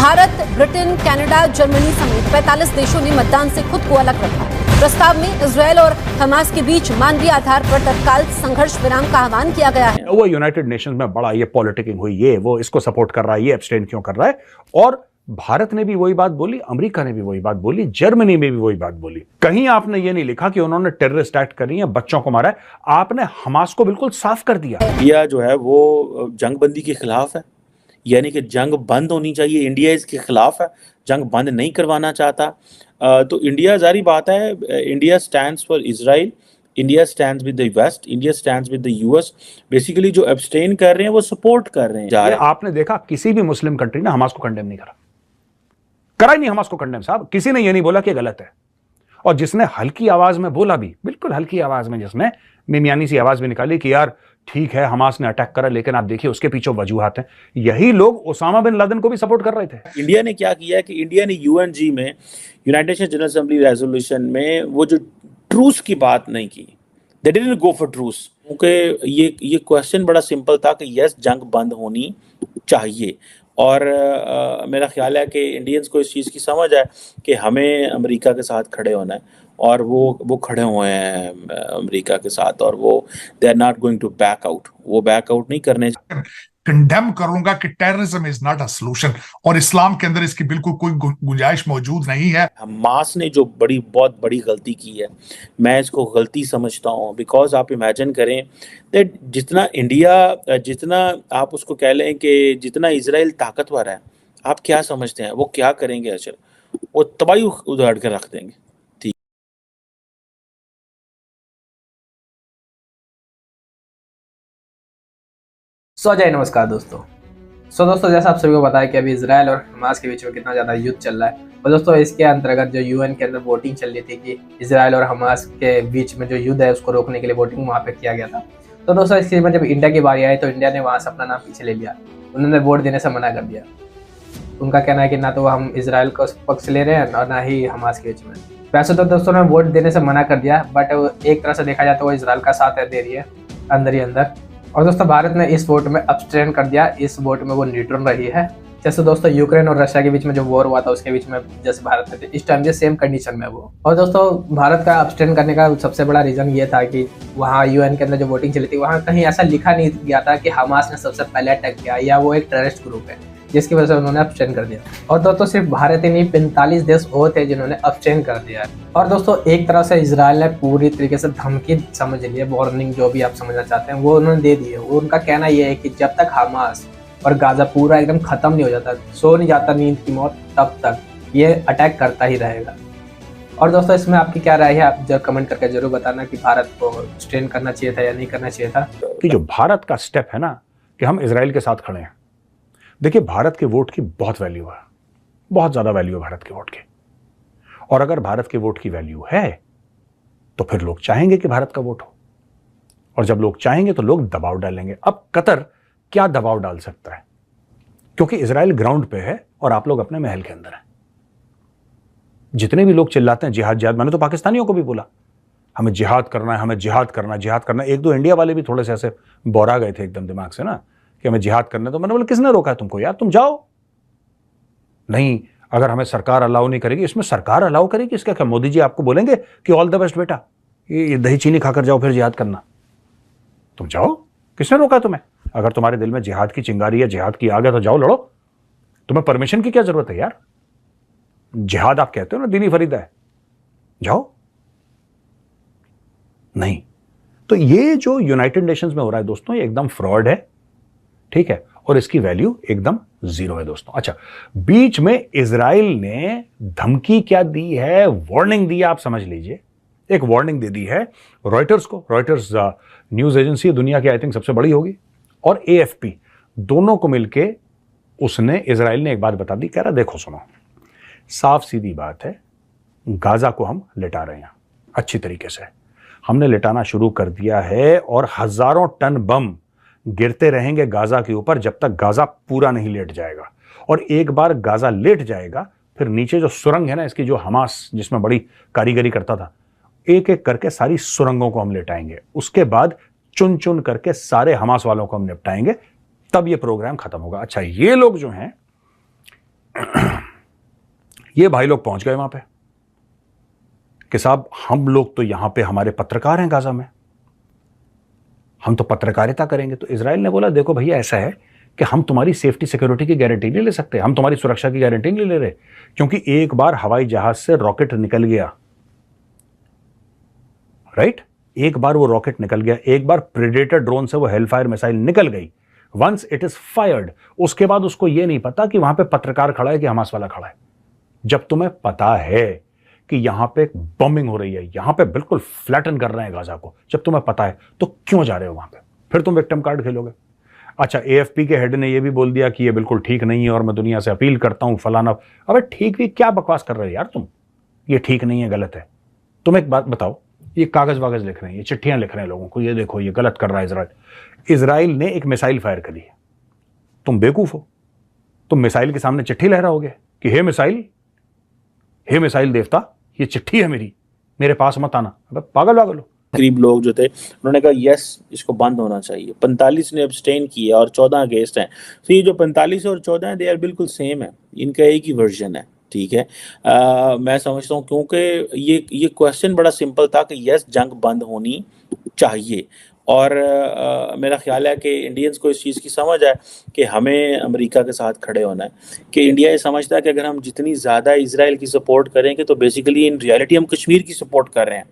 Bharat, Britain, Canada, Germany समेत 45 देशों ने मतदान से खुद को अलग रखा। प्रस्ताव में इजरायल और हमास के बीच मानवीय आधार पर तत्काल संघर्ष विराम का आह्वान किया गया है। वो यूनाइटेड नेशंस में बड़ा ये पॉलिटिकिंग हुई, ये वो इसको सपोर्ट कर रहा है, ये एब्सटेन क्यों कर रहा है। और भारत ने भी वही बात बोली, अमेरिका ने भी वही बात बोली, जर्मनी में भी वही बात बोली। कहीं आपने ये नहीं लिखा कि उन्होंने टेररिस्ट एक्ट करी है, बच्चों को मारा है। आपने हमास को बिल्कुल साफ कर दिया। इंडिया जो है वो जंगबंदी के खिलाफ है, यानी कि जंग बंद होनी चाहिए। इंडिया इसके खिलाफ है, जंग बंद नहीं करवाना चाहता। तो इंडिया, जारी बात है, India stands for Israel, India stands with the west, India stands with the US. Basically जो एब्सटेन कर रहे हैं वो सपोर्ट कर रहे हैं। आपने देखा किसी भी मुस्लिम कंट्री ने हमास को कंडेम नहीं करा ही नहीं हमास को कंडेम। साहब, किसी ने यह नहीं बोला कि गलत है। और जिसने हल्की आवाज में बोला भी, बिल्कुल हल्की आवाज में, जिसने मिमियानी सी आवाज में निकाली कि यार ठीक है हमास ने अटैक करा, लेकिन आप देखिए उसके पीछे वजूहात हैं, यही लोग ओसामा बिन लादेन को भी सपोर्ट कर रहे थे। इंडिया ने क्या किया कि इंडिया ने यूएनजी में, United Nation General Assembly resolution में, वो जो ट्रूस की बात नहीं की, they didn't go for truce, क्योंकि ये क्वेश्चन बड़ा सिंपल था कि यस, जंग बंद होनी चाहिए। और मेरा ख्याल है कि इंडियंस को इस चीज़ की समझ है कि हमें अमेरिका के साथ खड़े होना है, और वो खड़े हुए हैं अमेरिका के साथ, और वो they are not going to back out, वो बैक आउट नहीं करने। कंडेम करूंगा कि terrorism is not a solution, और इस्लाम के अंदर इसकी बिल्कुल कोई गुंजाइश मौजूद नहीं है। हमास ने जो बहुत बड़ी गलती की है, मैं इसको गलती समझता हूँ। बिकॉज आप इमेजिन करें दैट जितना आप उसको कह लें कि जितना इजराइल ताकतवर है, आप क्या समझते हैं वो क्या करेंगे? अच्छा, वो तबाही उधाड़ कर रख देंगे। जय नमस्कार दोस्तों। दोस्तों, जैसा आप सभी को पता है कि अभी इजराइल और हमास के बीच में कितना ज़्यादा युद्ध चल रहा है। और दोस्तों, इसके अंतर्गत जो यूएन के अंदर वोटिंग चल रही थी कि इजराइल और हमास के बीच में जो युद्ध है उसको रोकने के लिए वोटिंग वहाँ पे किया गया था। तो दोस्तों, इस चीज़ में जब इंडिया की बारी आई तो इंडिया ने वहाँ से अपना नाम पीछे ले लिया, उन्होंने वोट देने से मना कर दिया। उनका कहना है कि ना तो हम इजराइल का पक्ष ले रहे हैं और ना ही हमास के बीच में। वैसे तो दोस्तों ने वोट देने से मना कर दिया, बट एक तरह से देखा जाए तो वो इजराइल का साथ दे रही है अंदर ही अंदर। और दोस्तों, भारत ने इस वोट में अब्सटेन कर दिया, इस वोट में वो न्यूट्रल रही है। जैसे दोस्तों यूक्रेन और रशिया के बीच में जो वॉर हुआ था उसके बीच में जैसे भारत में थे, इस टाइम से सेम कंडीशन में वो। और दोस्तों, भारत का अब्सटेन करने का सबसे बड़ा रीजन ये था कि वहाँ यूएन के अंदर जो वोटिंग चली थी वहाँ कहीं ऐसा लिखा नहीं गया था कि हमास ने सबसे पहले अटैक किया या वो एक टेररिस्ट ग्रुप है, जिसकी वजह से उन्होंने अब्सटेन कर दिया। और दोस्तों, सिर्फ भारत ही नहीं, 45 देश और थे जिन्होंने अब्सटेन कर दिया। और दोस्तों, एक तरह से इजराइल ने पूरी तरीके से धमकी समझ ली है, वार्निंग जो भी आप समझना चाहते हैं वो उन्होंने दे दी है। वो उनका कहना ये है कि जब तक हमास और गाजा पूरा एकदम खत्म नहीं हो जाता, सो नहीं जाता नींद की मौत, तब तक ये अटैक करता ही रहेगा। और दोस्तों, इसमें आपकी क्या राय है, आप जरूर कमेंट करके जरूर बताना कि भारत को अब्सटेन करना चाहिए था या नहीं करना चाहिए था। कि जो भारत का स्टेप है ना कि हम इजराइल के साथ खड़े हैं, देखिए भारत के वोट की बहुत वैल्यू है, बहुत ज्यादा वैल्यू है भारत के वोट की। और अगर भारत के वोट की वैल्यू है तो फिर लोग चाहेंगे कि भारत का वोट हो, और जब लोग चाहेंगे तो लोग दबाव डालेंगे। अब कतर क्या दबाव डाल सकता है, क्योंकि इजराइल ग्राउंड पे है और आप लोग अपने महल के अंदर हैं। जितने भी लोग चिल्लाते हैं जिहाद जिहाद, मैंने तो पाकिस्तानियों को भी बोला हमें जिहाद करना है, हमें जिहाद करना जिहाद करना। एक दो इंडिया वाले भी थोड़े से ऐसे बोरा गए थे एकदम दिमाग से ना कि हमें जिहाद करना। तो मैंने बोला किसने रोका है तुमको यार, तुम जाओ। नहीं, अगर हमें सरकार अलाउ नहीं करेगी, इसमें सरकार अलाउ करेगी इसका क्या? मोदी जी आपको बोलेंगे कि ऑल द बेस्ट बेटा, ये दही चीनी खाकर जाओ फिर जिहाद करना। तुम जाओ, किसने रोका तुम्हें? अगर तुम्हारे दिल में जिहाद की चिंगारी है, जिहाद की आग है, तो जाओ लड़ो। तुम्हें परमिशन की क्या जरूरत है यार? जिहाद आप कहते हो ना दीनी फरीदा है, जाओ। नहीं, तो ये जो यूनाइटेड नेशंस में हो रहा है दोस्तों, ये एकदम फ्रॉड है, ठीक है, और इसकी वैल्यू एकदम जीरो है दोस्तों। अच्छा, बीच में इजराइल ने धमकी क्या दी है, वार्निंग दी है, आप समझ लीजिए। एक वार्निंग दे दी है रॉयटर्स को। रॉयटर्स न्यूज एजेंसी दुनिया की आई थिंक सबसे बड़ी होगी, और एएफपी, दोनों को मिलके उसने, इजराइल ने एक बात बता दी। कह रहा देखो सुनो, साफ सीधी बात है, गाजा को हम लिटा रहे हैं अच्छी तरीके से, हमने लिटाना शुरू कर दिया है, और हजारों टन बम गिरते रहेंगे गाजा के ऊपर जब तक गाजा पूरा नहीं लेट जाएगा। और एक बार गाजा लेट जाएगा, फिर नीचे जो सुरंग है ना इसकी, जो हमास जिसमें बड़ी कारीगरी करता था, एक एक करके सारी सुरंगों को हम लिटाएंगे। उसके बाद चुन चुन करके सारे हमास वालों को हम निपटाएंगे, तब ये प्रोग्राम खत्म होगा। अच्छा, ये लोग जो हैं ये भाई लोग पहुंच गए वहां पे कि साहब हम लोग तो यहां पे हमारे पत्रकार हैं गाजा में, हम तो पत्रकारिता करेंगे। तो इजराइल ने बोला देखो भैया ऐसा है कि हम तुम्हारी सेफ्टी सिक्योरिटी की गारंटी नहीं ले सकते, हम तुम्हारी सुरक्षा की गारंटी नहीं ले रहे, क्योंकि एक बार हवाई जहाज से रॉकेट निकल गया, राइट, एक बार वो रॉकेट निकल गया, एक बार प्रेडेटर ड्रोन से वो हेलफायर मिसाइल निकल गई, वंस इट इज फायर्ड, उसके बाद उसको ये नहीं पता कि वहां पे पत्रकार खड़ा है कि हमास वाला खड़ा है। जब तुम्हें पता है कि यहां पे बॉम्बिंग हो रही है, यहां पे बिल्कुल फ्लैटन कर रहे हैं गाजा को, जब तुम्हें पता है तो क्यों जा रहे हो वहां पे? फिर तुम विक्टिम कार्ड खेलोगे। अच्छा, एएफपी के हेड ने यह भी बोल दिया कि ये बिल्कुल ठीक नहीं है और मैं दुनिया से अपील करता हूं फलाना। अबे ठीक भी क्या बकवास कर रहे हो यार तुम, ये ठीक नहीं है, गलत है। तुम एक बात बताओ, ये कागज वागज लिख रहे हैं, ये चिट्ठियां लिख रहे हैं लोगों को, ये देखो ये गलत कर रहा है इजराइल। इजराइल ने एक मिसाइल फायर करी है, तुम बेवकूफ हो, तुम मिसाइल के सामने चिट्ठी लहराओगे कि हे मिसाइल देवता, ये चिट्ठी है मेरे पास मत आना। अब पागल वागल हो। करीब लोग जो थे उन्होंने कहा यस इसको बंद होना चाहिए। 45 ने अब्सटेन किया और 14 अगेंस्ट हैं। तो ये जो 45 और 14 है दे आर बिल्कुल सेम है, इनका एक ही वर्जन है, ठीक है। मैं समझता हूँ क्योंकि ये क्वेश्चन बड़ा सिंपल था कि यस जंग बंद होनी चाहिए। और मेरा ख्याल है कि इंडियंस को इस चीज़ की समझ है कि हमें अमेरिका के साथ खड़े होना है, कि इंडिया ये समझता है कि अगर हम जितनी ज़्यादा इसराइल की सपोर्ट करेंगे तो बेसिकली इन रियलिटी हम कश्मीर की सपोर्ट कर रहे हैं,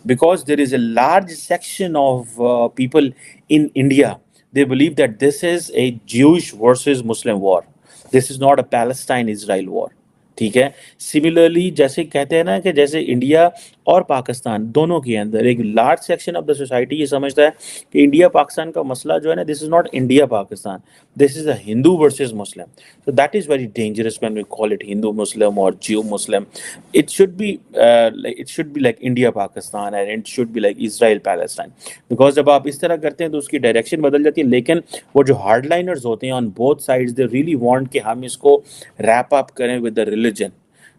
because there is a large section of people in India, they believe that this is a Jewish versus Muslim war, this is not a Palestine Israel war, ठीक है। Similarly जैसे कहते हैं ना कि जैसे इंडिया और पाकिस्तान दोनों के अंदर एक large section of the society ये समझता है कि इंडिया पाकिस्तान का मसला जो है ना, this is not India Pakistan, this is a Hindu versus Muslim. So that is very dangerous when we call it Hindu Muslim or Jew Muslim. It should be like India Pakistan and it should be like Israel Palestine. Because जब आप इस तरह करते हैं तो उसकी direction बदल जाती है। लेकिन वो जो हार्डलाइनर्स होते हैं on both sides they really want कि हम इसको रैप अप करें with the religion.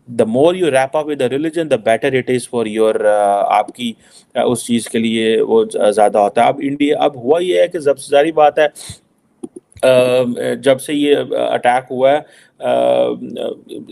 The more you wrap up with the religion, the better it is for your आपकी उस चीज़ के लिए वो ज़्यादा होता है। अब इंडिया अब हुआ ये है कि जब सारी बात है जब से ये अटैक हुआ है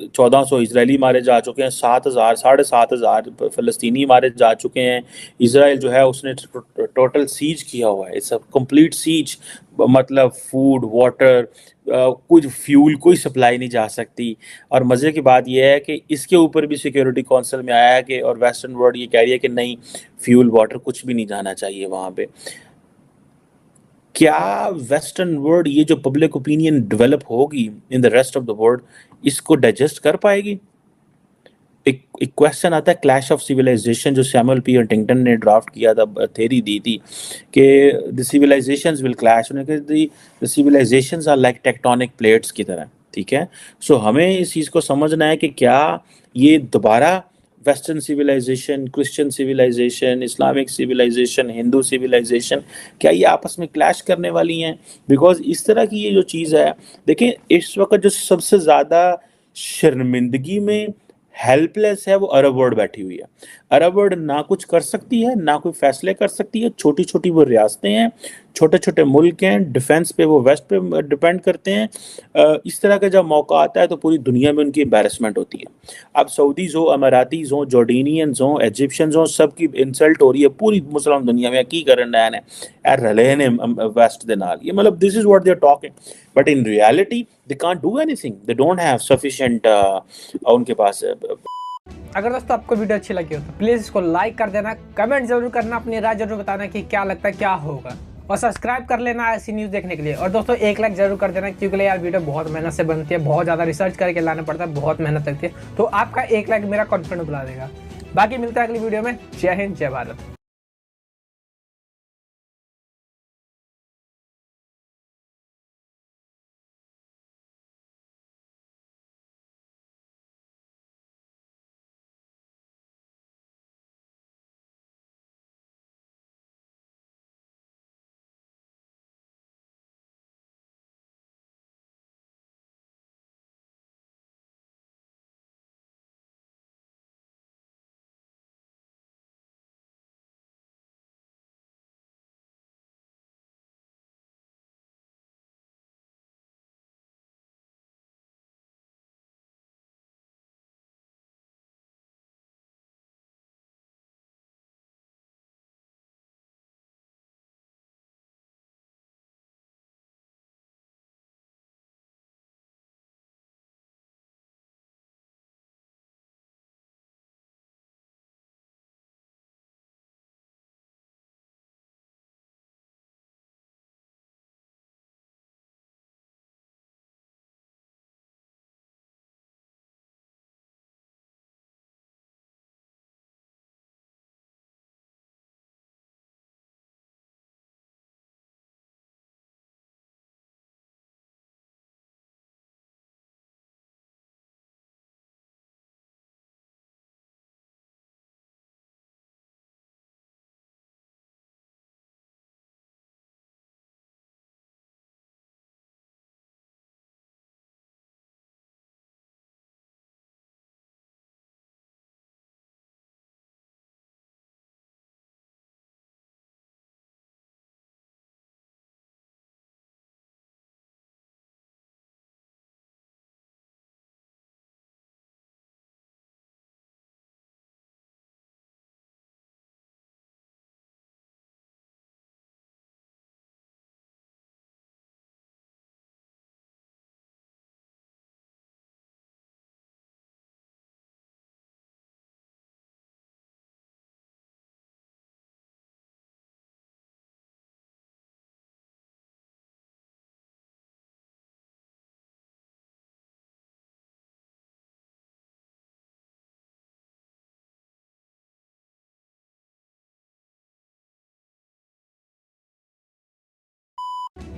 1400 इसराइली मारे जा चुके हैं, 7000 7,500 फ़लस्तीनी मारे जा चुके हैं। इसराइल जो है उसने टोटल सीज किया हुआ है, इट्स अ कंप्लीट सीज, मतलब फूड वाटर कुछ फ्यूल कोई सप्लाई नहीं जा सकती। और मज़े की बात यह है कि इसके ऊपर भी सिक्योरिटी काउंसिल में आया है कि और वेस्टर्न वर्ल्ड ये कह रही है कि नहीं फ्यूल वाटर कुछ भी नहीं जाना चाहिए वहाँ पे। क्या वेस्टर्न वर्ल्ड ये जो पब्लिक ओपिनियन डेवलप होगी in the rest of the world इसको डाइजेस्ट कर पाएगी? एक क्वेश्चन आता है क्लैश ऑफ सिविलाइजेशन जो सैमुअल पी हंटिंगटन ने ड्राफ्ट किया था, थ्योरी दी थी कि the civilizations will clash, the civilizations are like tectonic plates की तरह, ठीक है। सो हमें इस चीज़ को समझना है कि क्या ये दोबारा western civilization, Christian civilization, Islamic civilization, Hindu civilization, क्या ये आपस में क्लैश करने वाली हैं? बिकॉज इस तरह की ये जो चीज़ है, देखें इस वक्त जो सबसे ज़्यादा शर्मिंदगी में हेल्पलेस है वो अरब वर्ल्ड बैठी हुई है। अरब वर्ल्ड ना कुछ कर सकती है, ना कोई फैसले कर सकती है। छोटी छोटी वो रियासतें हैं, छोटे छोटे मुल्क हैं, डिफेंस पे वो वेस्ट पे डिपेंड करते हैं। इस तरह का जब मौका आता है तो पूरी दुनिया में उनकी एम्बेरसमेंट होती है। अब सऊदीज़ हो, अमारातीज़ हो, जॉर्डीनियंस हो, इजिप्शियंस हो, सबकी इंसल्ट हो रही है पूरी मुसलमान दुनिया में। की करन रहे हैं रले ने वेस्ट दे नाल, ये मतलब this is what they are talking, but in reality they can't do anything, they don't have sufficient उनके पास। अगर दोस्तों आपको वीडियो अच्छी लगी हो तो प्लीज़ इसको लाइक कर देना, कमेंट जरूर करना, अपनी राय जरूर बताना कि क्या लगता है क्या होगा, और सब्सक्राइब कर लेना ऐसी न्यूज़ देखने के लिए। और दोस्तों एक लाइक जरूर कर देना, क्योंकि यार वीडियो बहुत मेहनत से बनती है, बहुत ज़्यादा रिसर्च करके लाना पड़ता है, बहुत मेहनत लगती है। तो आपका एक लाइक मेरा कॉन्फिडेंस बढ़ा देगा। बाकी मिलता है अगली वीडियो में। जय हिंद, जय भारत।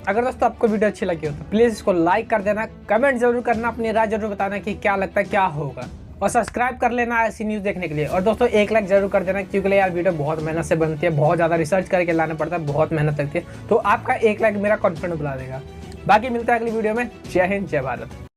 अगर दोस्तों आपको वीडियो अच्छी लगी हो तो प्लीज इसको लाइक कर देना, कमेंट जरूर करना, अपनी राय जरूर बताना कि क्या लगता है क्या होगा, और सब्सक्राइब कर लेना ऐसी न्यूज़ देखने के लिए। और दोस्तों एक लाइक जरूर कर देना, क्योंकि यार वीडियो बहुत मेहनत से बनती है, बहुत ज़्यादा रिसर्च करके लाना पड़ता है, बहुत मेहनत लगती है। तो आपका एक लाइक मेरा कॉन्फिडेंस बढ़ा देगा। बाकी मिलता है अगली वीडियो में। जय हिंद, जय भारत।